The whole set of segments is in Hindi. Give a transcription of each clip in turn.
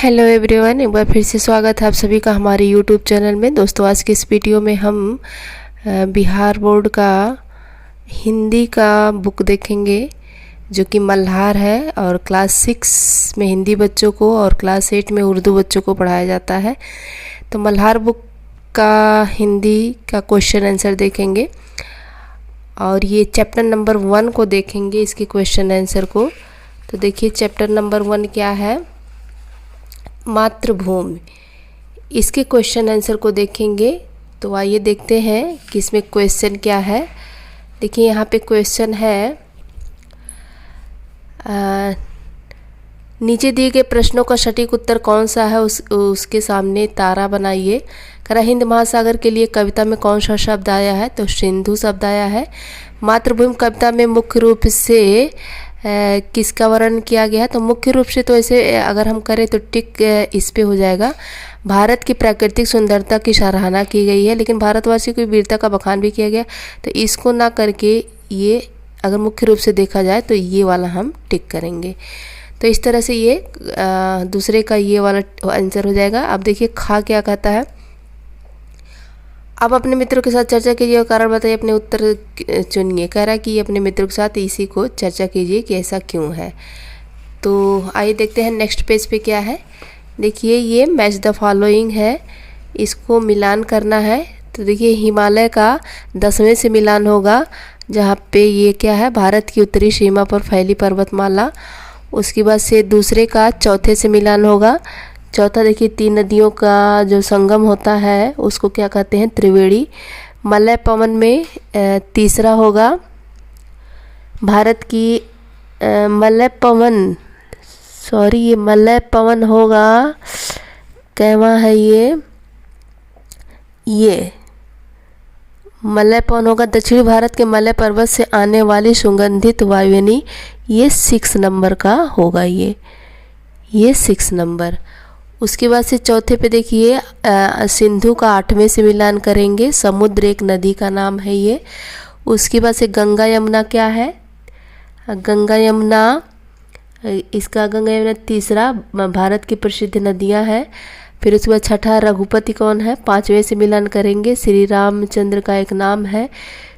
हेलो एवरीवन, एक बार फिर से स्वागत है आप सभी का हमारे यूट्यूब चैनल में। दोस्तों, आज की इस वीडियो में हम बिहार बोर्ड का हिंदी का बुक देखेंगे जो कि मल्हार है और क्लास 6 में हिंदी बच्चों को और क्लास 8 में उर्दू बच्चों को पढ़ाया जाता है। तो मल्हार बुक का हिंदी का क्वेश्चन आंसर देखेंगे और ये चैप्टर नंबर 1 को देखेंगे, इसके क्वेश्चन आंसर को। तो देखिए चैप्टर नंबर 1 क्या है, मातृभूमि। इसके क्वेश्चन आंसर को देखेंगे। तो आइए देखते हैं कि इसमें क्वेश्चन क्या है। देखिए यहाँ पे क्वेश्चन है, नीचे दिए गए प्रश्नों का सटीक उत्तर कौन सा है, उसके सामने तारा बनाइए। कह रहा हिंद महासागर के लिए कविता में कौन सा शब्द आया है, तो सिंधु शब्द आया है। मातृभूमि कविता में मुख्य रूप से किसका वर्णन किया गया है, तो मुख्य रूप से तो ऐसे अगर हम करें तो टिक इस पे हो जाएगा। भारत की प्राकृतिक सुंदरता की सराहना की गई है, लेकिन भारतवासी की वीरता का बखान भी किया गया। तो इसको ना करके ये अगर मुख्य रूप से देखा जाए तो ये वाला हम टिक करेंगे। तो इस तरह से ये दूसरे का ये वाला आंसर हो जाएगा। अब देखिए खा क्या कहता है, अब अपने मित्रों के साथ चर्चा कीजिए और कारण बताइए, अपने उत्तर चुनिए। कह रहा है कि अपने मित्रों के साथ इसी को चर्चा कीजिए कि ऐसा क्यों है। तो आइए देखते हैं नेक्स्ट पेज पे क्या है। देखिए ये मैच द फॉलोइंग है, इसको मिलान करना है। तो देखिए हिमालय का 10वें से मिलान होगा, जहाँ पे ये क्या है, भारत की उत्तरी सीमा पर फैली पर्वतमाला। उसके बाद से दूसरे का चौथे से मिलान होगा। चौथा देखिए 3 नदियों का जो संगम होता है उसको क्या कहते हैं, त्रिवेणी। मलय पवन में तीसरा होगा भारत की मलय पवन, सॉरी ये मलय पवन होगा, कहवा है ये मलय पवन होगा दक्षिणी भारत के मलय पर्वत से आने वाली सुगंधित वायुनी। ये 6 नंबर का होगा, ये 6 नंबर। उसके बाद से चौथे पे देखिए सिंधु का 8वें से मिलान करेंगे। समुद्र एक नदी का नाम है ये। उसके बाद से गंगा यमुना क्या है, गंगा यमुना, इसका गंगा यमुना तीसरा भारत की प्रसिद्ध नदियां हैं। फिर उसके बाद छठा रघुपति कौन है, 5वें से मिलान करेंगे। श्री रामचंद्र का एक नाम है।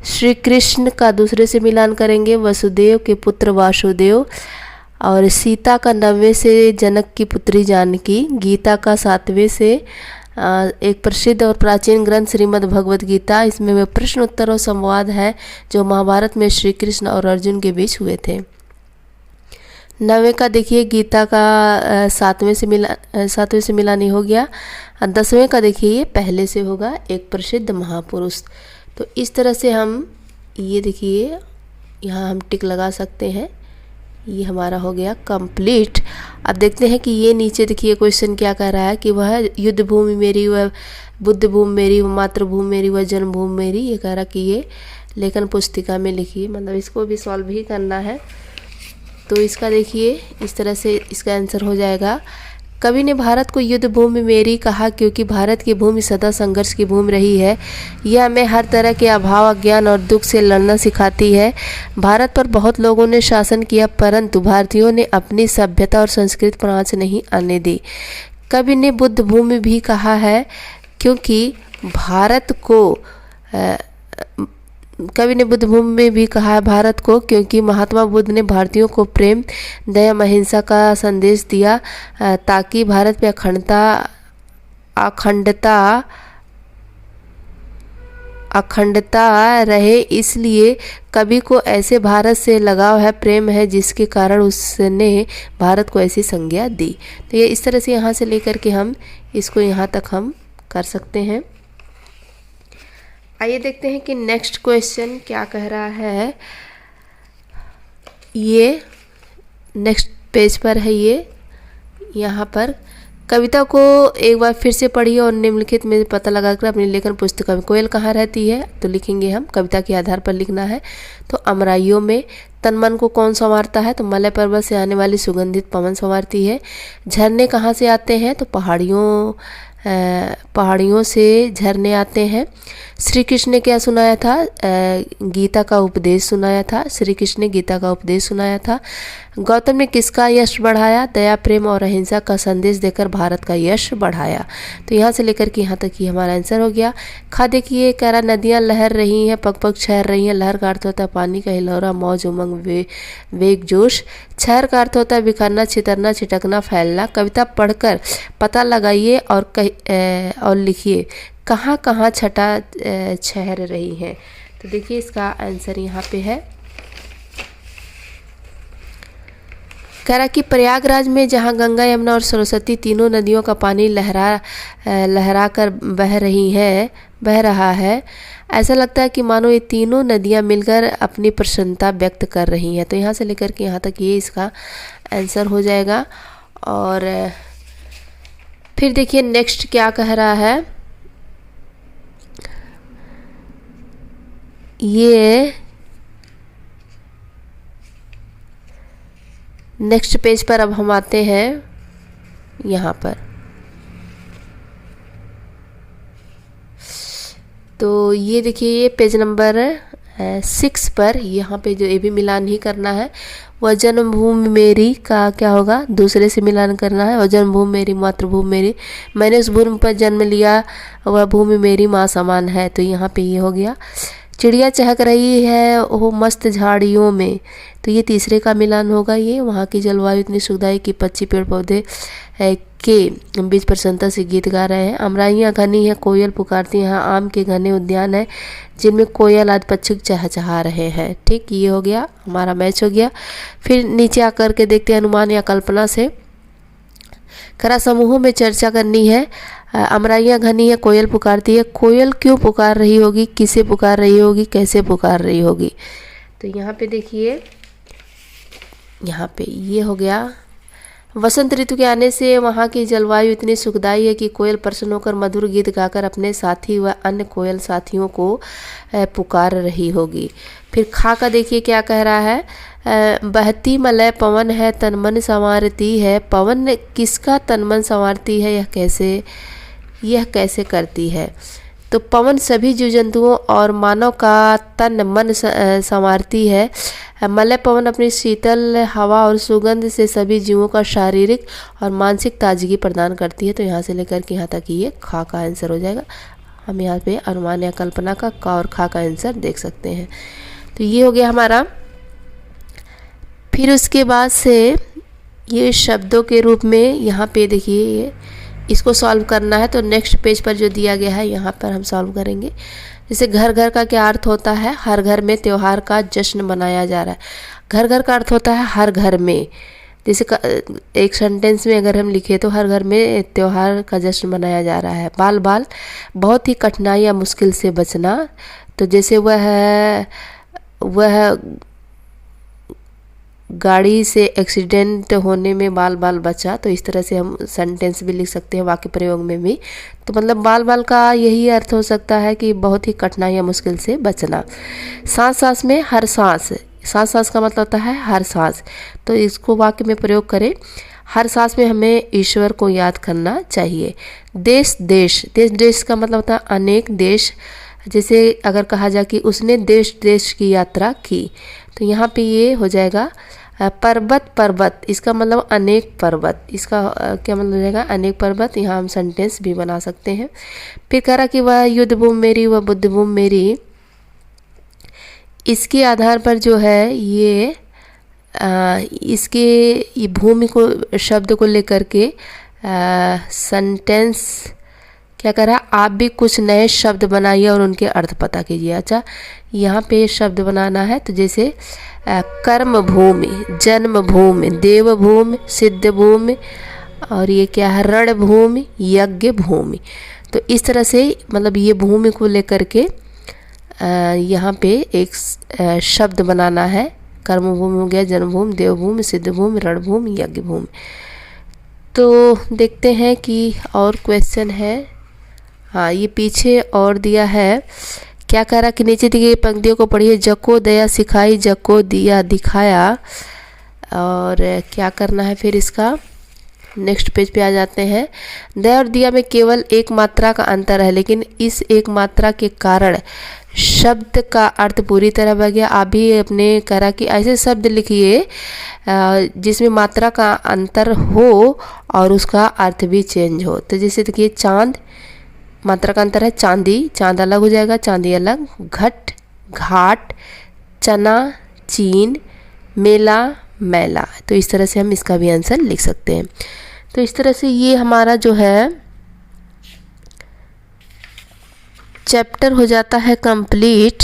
श्री कृष्ण का दूसरे से मिलान करेंगे, वसुदेव के पुत्र वासुदेव। और सीता का 9वें से जनक की पुत्री जानकी। गीता का 7वें से एक प्रसिद्ध और प्राचीन ग्रंथ श्रीमद् भगवद गीता। इसमें प्रश्न उत्तर और संवाद है जो महाभारत में श्री कृष्ण और अर्जुन के बीच हुए थे। 9वें का देखिए गीता का 7वें से मिलान हो गया। 10वें का देखिए ये पहले से होगा, एक प्रसिद्ध महापुरुष। तो इस तरह से हम ये देखिए यहाँ हम टिक लगा सकते हैं। ये हमारा हो गया कंप्लीट। अब देखते हैं कि ये नीचे देखिए क्वेश्चन क्या कह रहा है कि वह युद्ध भूमि मेरी, वह बुद्ध भूमि मेरी, वह मातृभूमि मेरी, वह जन्मभूमि मेरी। ये कह रहा कि ये लेखन पुस्तिका में लिखिए, मतलब इसको भी सॉल्व ही करना है। तो इसका देखिए इस तरह से इसका आंसर हो जाएगा। कवि ने भारत को युद्ध भूमि मेरी कहा क्योंकि भारत की भूमि सदा संघर्ष की भूमि रही है। यह हमें हर तरह के अभाव, अज्ञान और दुख से लड़ना सिखाती है। भारत पर बहुत लोगों ने शासन किया, परंतु भारतीयों ने अपनी सभ्यता और संस्कृति पर आंच नहीं आने दी। कवि ने बुद्ध भूमि भी कहा है क्योंकि भारत को कवि ने बुद्ध भूमि में भी कहा है भारत को, क्योंकि महात्मा बुद्ध ने भारतीयों को प्रेम, दया, अहिंसा का संदेश दिया ताकि भारत में अखंडता रहे। इसलिए कवि को ऐसे भारत से लगाव है, प्रेम है, जिसके कारण उसने भारत को ऐसी संज्ञा दी। तो ये इस तरह से यहाँ से लेकर के हम इसको यहाँ तक हम कर सकते हैं। आइए देखते हैं कि नेक्स्ट क्वेश्चन क्या कह रहा है। ये नेक्स्ट पेज पर है, ये यहाँ पर कविता को एक बार फिर से पढ़िए और निम्नलिखित में पता लगाकर अपनी लेखन पुस्तिका में कोयल कहाँ रहती है, तो लिखेंगे हम, कविता के आधार पर लिखना है। तो अमराइयों में। तन मन को कौन संवारता है? तो मलय पर्वत से आने वाली सुगंधित पवन संवारती है। झरने कहाँ से आते हैं? तो पहाड़ियों से झरने आते हैं। श्री कृष्ण ने क्या सुनाया था? गीता का उपदेश सुनाया था। श्री कृष्ण ने गीता का उपदेश सुनाया था। गौतम ने किसका यश बढ़ाया? दया, प्रेम और अहिंसा का संदेश देकर भारत का यश बढ़ाया। तो यहाँ से लेकर के यहाँ तक ही हमारा आंसर हो गया। खा देखिए, कह रहा नदियाँ लहर रही हैं, पग पग छहर रही हैं। लहर का अर्थ होता है पानी का हिलौरा, मौज उमंग, वेग जोश। छहर का अर्थ होता है बिखरना, छितरना, छिटकना, फैलना। कविता पढ़कर पता लगाइए और लिखिए कहाँ कहाँ छटा छहर रही है। तो देखिए इसका आंसर यहाँ पे है। कह रहा कि प्रयागराज में जहाँ गंगा, यमुना और सरस्वती तीनों नदियों का पानी लहरा कर बह रहा है, ऐसा लगता है कि मानो ये तीनों नदियाँ मिलकर अपनी प्रसन्नता व्यक्त कर रही हैं। तो यहाँ से लेकर के यहाँ तक ये इसका आंसर हो जाएगा। और फिर देखिए नेक्स्ट क्या कह रहा है। ये नेक्स्ट पेज पर अब हम आते हैं यहाँ पर। तो ये देखिए, ये पेज नंबर 6 पर यहाँ पे जो ये भी मिलान ही करना है। वह जन्मभूमि मेरी का क्या होगा? दूसरे से मिलान करना है। वह जन्मभूमि मेरी, मातृभूमि मेरी, मैंने उस भूमि पर जन्म लिया, वह भूमि मेरी माँ समान है। तो यहाँ पे ये हो गया। चिड़िया चहक रही है वो मस्त झाड़ियों में, तो ये तीसरे का मिलान होगा। ये वहाँ की जलवायु इतनी सुखदायी कि पक्षी पेड़ पौधे के बीच प्रसन्नता से गीत गा रहे हैं। अमराइयाँ घनी है, कोयल पुकारती हैं। यहाँ आम के घने उद्यान है जिनमें कोयल आदि पक्षी चहचहा रहे हैं। ठीक, ये हो गया, हमारा मैच हो गया। फिर नीचे आकर के देखते हैं अनुमान या कल्पना से। करा समूहों में चर्चा करनी है। अमराइयाँ घनी है, कोयल पुकारती है। कोयल क्यों पुकार रही होगी? किसे पुकार रही होगी? कैसे पुकार रही होगी? तो यहाँ पे देखिए, यहाँ पे ये हो गया। वसंत ऋतु के आने से वहाँ की जलवायु इतनी सुखदायी है कि कोयल प्रसन्न होकर मधुर गीत गाकर अपने साथी व अन्य कोयल साथियों को पुकार रही होगी। फिर खा का देखिए क्या कह रहा है। बहती मलय पवन है, तन मन संवारती है। पवन किसका तन मन संवारती है? यह कैसे करती है? तो पवन सभी जीव जंतुओं और मानव का तन मन संवारती है। मलय पवन अपनी शीतल हवा और सुगंध से सभी जीवों का शारीरिक और मानसिक ताजगी प्रदान करती है। तो यहाँ से लेकर के यहाँ तक ये खा का आंसर हो जाएगा। हम यहाँ पे अनुमान या कल्पना का और खा का आंसर देख सकते हैं। तो ये हो गया हमारा। फिर उसके बाद से ये शब्दों के रूप में यहाँ पे देखिए, इसको सॉल्व करना है। तो नेक्स्ट पेज पर जो दिया गया है यहाँ पर हम सॉल्व करेंगे। जैसे घर घर का क्या अर्थ होता है? हर घर में त्योहार का जश्न मनाया जा रहा है। घर घर का अर्थ होता है हर घर में। जैसे एक सेंटेंस में अगर हम लिखे तो हर घर में त्योहार का जश्न मनाया जा रहा है। बाल बाल बहुत ही कठिनाई या मुश्किल से बचना। तो जैसे वह गाड़ी से एक्सीडेंट होने में बाल बाल बचा, तो इस तरह से हम सेंटेंस भी लिख सकते हैं वाक्य प्रयोग में भी। तो मतलब बाल बाल का यही अर्थ हो सकता है कि बहुत ही कठिनाई या मुश्किल से बचना। सांस सांस में हर सांस, सांस सांस का मतलब होता है हर सांस। तो इसको वाक्य में प्रयोग करें। हर सांस में हमें ईश्वर को याद करना चाहिए। देश देश, देश देश का मतलब होता है अनेक देश। जैसे अगर कहा जाए कि उसने देश देश की यात्रा की, तो यहाँ पे ये हो जाएगा पर्वत पर्वत, इसका मतलब अनेक पर्वत। इसका क्या मतलब हो जाएगा? अनेक पर्वत। यहाँ हम सेंटेंस भी बना सकते हैं। फिर कह रहा कि वह युद्ध भूमि मेरी, वह बुद्ध भूमि मेरी। इसके आधार पर जो है ये इसके भूमि को, शब्द को लेकर के सेंटेंस क्या कर रहा है? आप भी कुछ नए शब्द बनाइए और उनके अर्थ पता कीजिए। अच्छा, यहाँ पे शब्द बनाना है। तो जैसे कर्म भूमि, जन्म भूमि, देव भूमि, सिद्ध भूमि, और ये क्या है? रण भूमि, यज्ञ भूमि। तो इस तरह से मतलब ये भूमि को लेकर के यहाँ पे एक शब्द बनाना है। कर्म भूमि हो गया, जन्मभूमि, देवभूमि, सिद्ध भूमि, रण भूमि, यज्ञ भूमि। तो देखते हैं कि और क्वेश्चन है। हाँ, ये पीछे और दिया है क्या कह रहा कि नीचे दी गई पंक्तियों को पढ़िए। जको दया सिखाई, जको दिया दिखाया। और क्या करना है फिर इसका, नेक्स्ट पेज पे आ जाते हैं। दया और दिया में केवल एक मात्रा का अंतर है, लेकिन इस एक मात्रा के कारण शब्द का अर्थ पूरी तरह बदल गया। आप भी अपने करा कि ऐसे शब्द लिखिए जिसमें मात्रा का अंतर हो और उसका अर्थ भी चेंज हो। तो जैसे देखिए चांद, मात्रा का अंतर है, चांदी, चांद अलग हो जाएगा, चांदी अलग। घट, घाट। चना, चीन। मेला, मैला। तो इस तरह से हम इसका भी आंसर लिख सकते हैं। तो इस तरह से ये हमारा जो है चैप्टर हो जाता है कंप्लीट।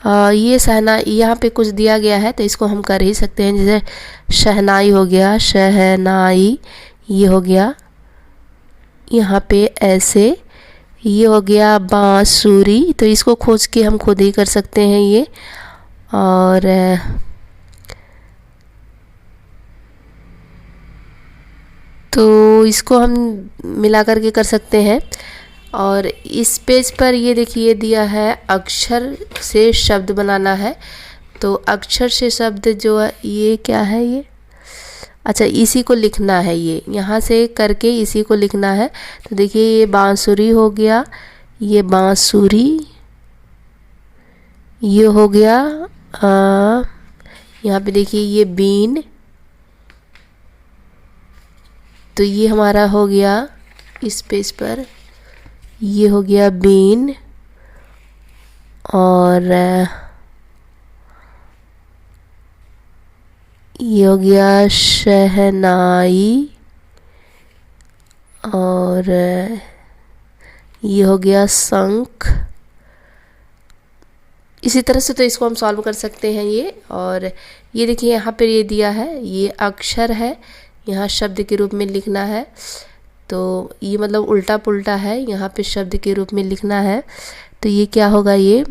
ये शहनाई, यहाँ पे कुछ दिया गया है तो इसको हम कर ही सकते हैं। जैसे शहनाई हो गया, शहनाई, ये हो गया यहाँ पे ऐसे। ये हो गया बांसुरी, तो इसको खोज के हम खुद ही कर सकते हैं ये। और तो इसको हम मिला करके कर सकते हैं। और इस पेज पर ये देखिए दिया है अक्षर से शब्द बनाना है। तो अक्षर से शब्द जो है ये क्या है, ये अच्छा इसी को लिखना है, ये यहाँ से करके इसी को लिखना है। तो देखिए ये बांसुरी हो गया, ये बांसुरी, ये हो गया यहाँ पे देखिए ये बीन। तो ये हमारा हो गया इस पेज पर, ये हो गया बीन। और ये हो गया शहनाई। और ये हो गया शंख। इसी तरह से तो इसको हम सॉल्व कर सकते हैं ये। और ये देखिए यहाँ पर ये दिया है, ये अक्षर है, यहाँ शब्द के रूप में लिखना है। तो ये मतलब उल्टा पुल्टा है, यहाँ पे शब्द के रूप में लिखना है। तो ये क्या होगा, ये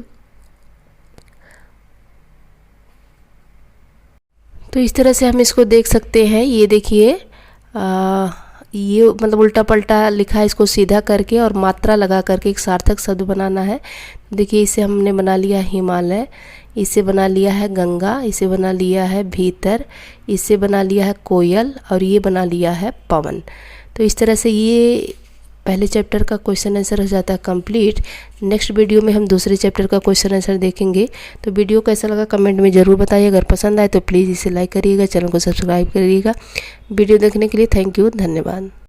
तो इस तरह से हम इसको देख सकते हैं। ये देखिए ये मतलब उल्टा पल्टा लिखा है, इसको सीधा करके और मात्रा लगा करके एक सार्थक शब्द बनाना है। देखिए इसे हमने बना लिया हिमालय, इसे बना लिया है गंगा, इसे बना लिया है भीतर, इसे बना लिया है कोयल, और ये बना लिया है पवन। तो इस तरह से ये पहले चैप्टर का क्वेश्चन आंसर हो जाता है कंप्लीट। नेक्स्ट वीडियो में हम दूसरे चैप्टर का क्वेश्चन आंसर देखेंगे। तो वीडियो कैसा लगा कमेंट में ज़रूर बताइए। अगर पसंद आए तो प्लीज़ इसे लाइक करिएगा, चैनल को सब्सक्राइब करिएगा। वीडियो देखने के लिए थैंक यू, धन्यवाद।